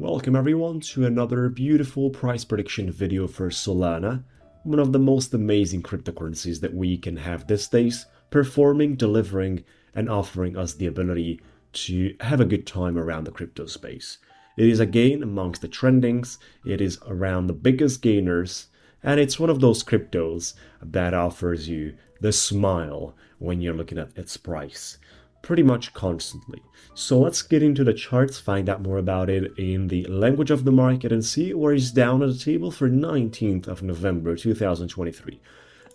Welcome everyone to another beautiful price prediction video for Solana, one of the most amazing cryptocurrencies that we can have these days, performing, delivering, and offering us the ability to have a good time around the crypto space. It is a gain amongst the trendings, it is around the biggest gainers, and it's one of those cryptos that offers you the smile when you're looking at its price pretty much constantly. So let's get into the charts, find out more about it in the language of the market, and see where it's down on the table for 19th of November 2023.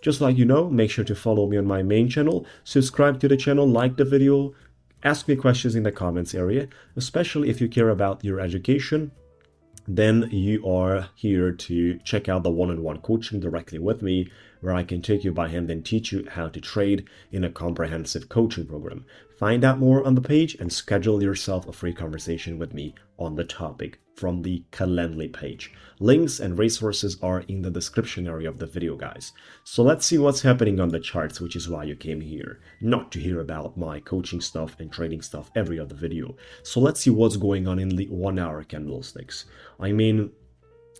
Just like you know, make sure to follow me on my main channel, subscribe to the channel, like the video, ask me questions in the comments area, especially if you care about your education. Then you are here to check out the one-on-one coaching directly with me, where I can take you by hand and teach you how to trade in a comprehensive coaching program. Find out more on the page and schedule yourself a free conversation with me on the topic from the Calendly page. Links and resources are in the description area of the video, guys. So let's see what's happening on the charts, which is why you came here, not to hear about my coaching stuff and trading stuff every other video. So let's see what's going on in the 1 hour candlesticks. I mean,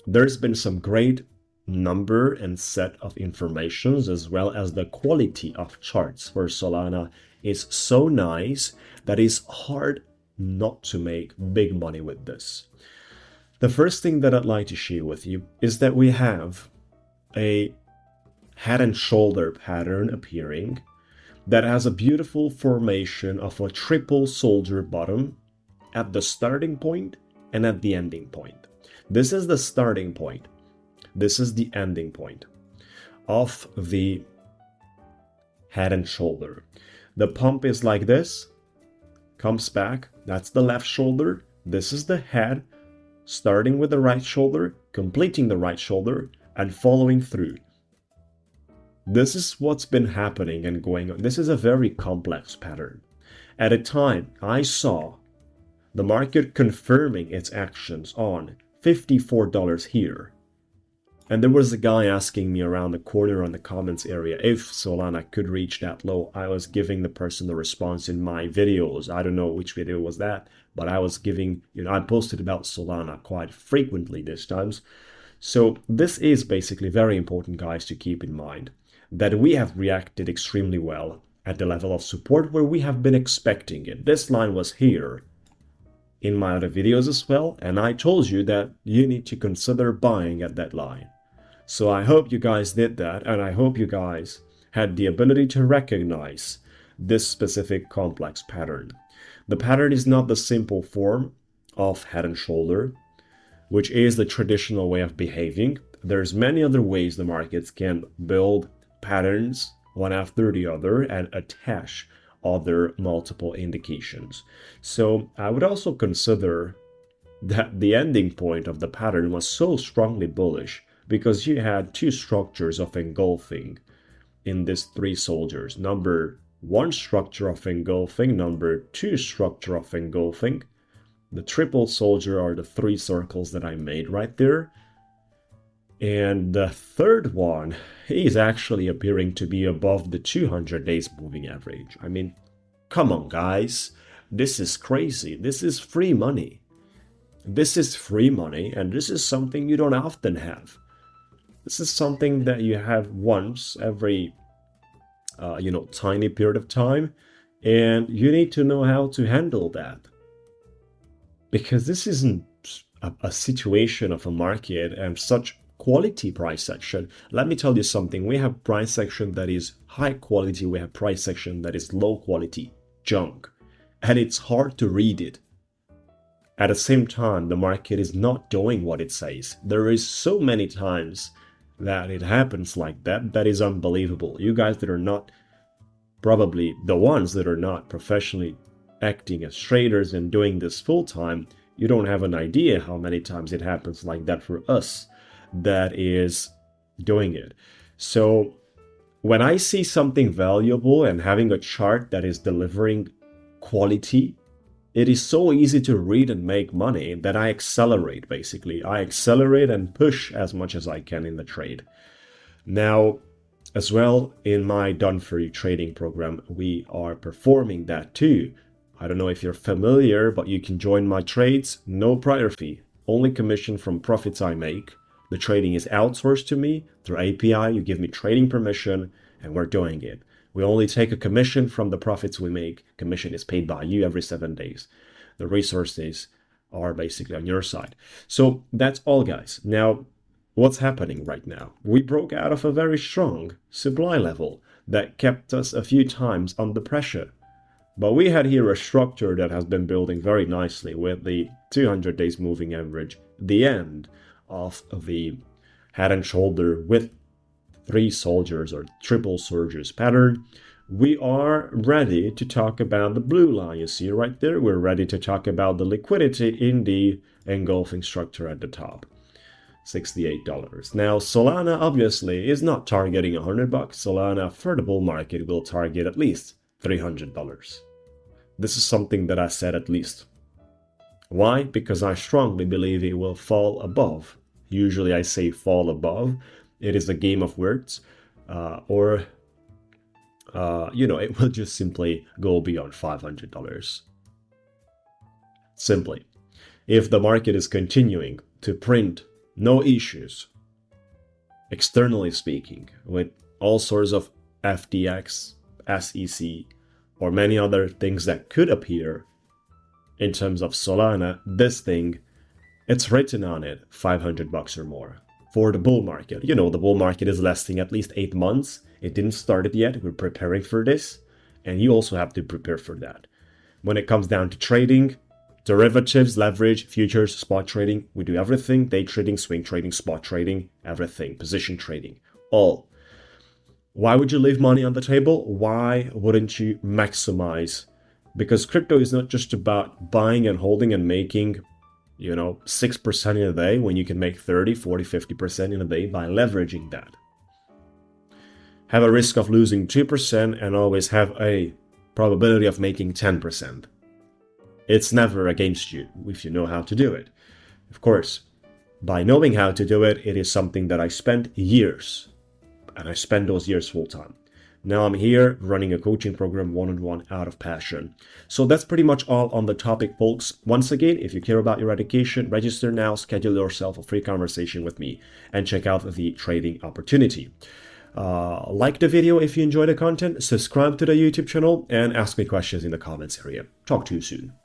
there's been some great number and set of informations, as well as the quality of charts for Solana is so nice that it's hard not to make big money with this. The first thing that I'd like to share with you is that we have a head and shoulder pattern appearing that has a beautiful formation of a triple soldier bottom at the starting point and at the ending point. This is the starting point. This is the ending point of the head and shoulder. The pump is like this, comes back, that's the left shoulder, this is the head, starting with the right shoulder, completing the right shoulder, and following through. This is what's been happening and going on. This is a very complex pattern. At a time, I saw the market confirming its actions on $54 here. And there was a guy asking me around the corner on the comments area if Solana could reach that low. I was giving the person the response in my videos. I don't know which video was that, but I was giving, I posted about Solana quite frequently these times. So this is basically very important, guys, to keep in mind that we have reacted extremely well at the level of support where we have been expecting it. This line was here in my other videos as well, and I told you that you need to consider buying at that line. So I hope you guys did that, and I hope you guys had the ability to recognize this specific complex pattern. The pattern is not the simple form of head and shoulder, which is the traditional way of behaving. There's many other ways the markets can build patterns one after the other and attach other multiple indications. So I would also consider that the ending point of the pattern was so strongly bullish because you had two structures of engulfing in these three soldiers. Number one structure of engulfing, number two structure of engulfing. The triple soldier are the three circles that I made right there. And the third one is actually appearing to be above the 200 days moving average. I mean, come on, guys. This is crazy. This is free money. This is free money, and this is something you don't often have. This is something that you have once every, tiny period of time, and you need to know how to handle that. Because this isn't a situation of a market and such quality price action. Let me tell you something. We have price action that is high quality. We have price action that is low quality junk. And it's hard to read it. At the same time, the market is not doing what it says. There is so many times that it happens like that. That is unbelievable. You guys that are not, probably the ones that are not professionally acting as traders and doing this full time, you don't have an idea how many times it happens like that for us that is doing it. So when I see something valuable and having a chart that is delivering quality, it is so easy to read and make money that I accelerate, basically. I accelerate and push as much as I can in the trade. Now, as well, in my Done For You trading program, we are performing that too. I don't know if you're familiar, but you can join my trades, no prior fee. only commission from profits I make. The trading is outsourced to me through API. You give me trading permission and we're doing it. We only take a commission from the profits we make. Commission is paid by you every 7 days. The resources are basically on your side. So that's all, guys. Now, what's happening right now? We broke out of a very strong supply level that kept us a few times under pressure. But we had here a structure that has been building very nicely with the 200 days moving average, the end of the head and shoulder with 3 soldiers or triple surges pattern. We are ready to talk about the blue line you see right there. We're ready to talk about the liquidity in the engulfing structure at the top. $68. Now, Solana obviously is not targeting $100. Solana for the bull market will target at least $300. This is something that I said at least. Why? Because I strongly believe it will fall above. Usually I say fall above. It is a game of words. It will just simply go beyond $500. Simply. If the market is continuing to print no issues, externally speaking, with all sorts of FTX, SEC, or many other things that could appear in terms of Solana, this thing, it's written on it $500 or more for the bull market. You know, the bull market is lasting at least 8 months. It didn't start it yet. We're preparing for this. And you also have to prepare for that. When it comes down to trading, derivatives, leverage, futures, spot trading, we do everything. Day trading, swing trading, spot trading, everything. Position trading, all. Why would you leave money on the table? Why wouldn't you maximize? Because crypto is not just about buying and holding and making, 6% in a day when you can make 30, 40, 50% in a day by leveraging that. Have a risk of losing 2% and always have a probability of making 10%. It's never against you if you know how to do it. Of course, by knowing how to do it, it is something that I spent years, and I spent those years full time. Now I'm here running a coaching program one-on-one out of passion. So that's pretty much all on the topic, folks. Once again, if you care about your education, register now, schedule yourself a free conversation with me, and check out the trading opportunity. Like the video if you enjoy the content, subscribe to the YouTube channel, and ask me questions in the comments area. Talk to you soon.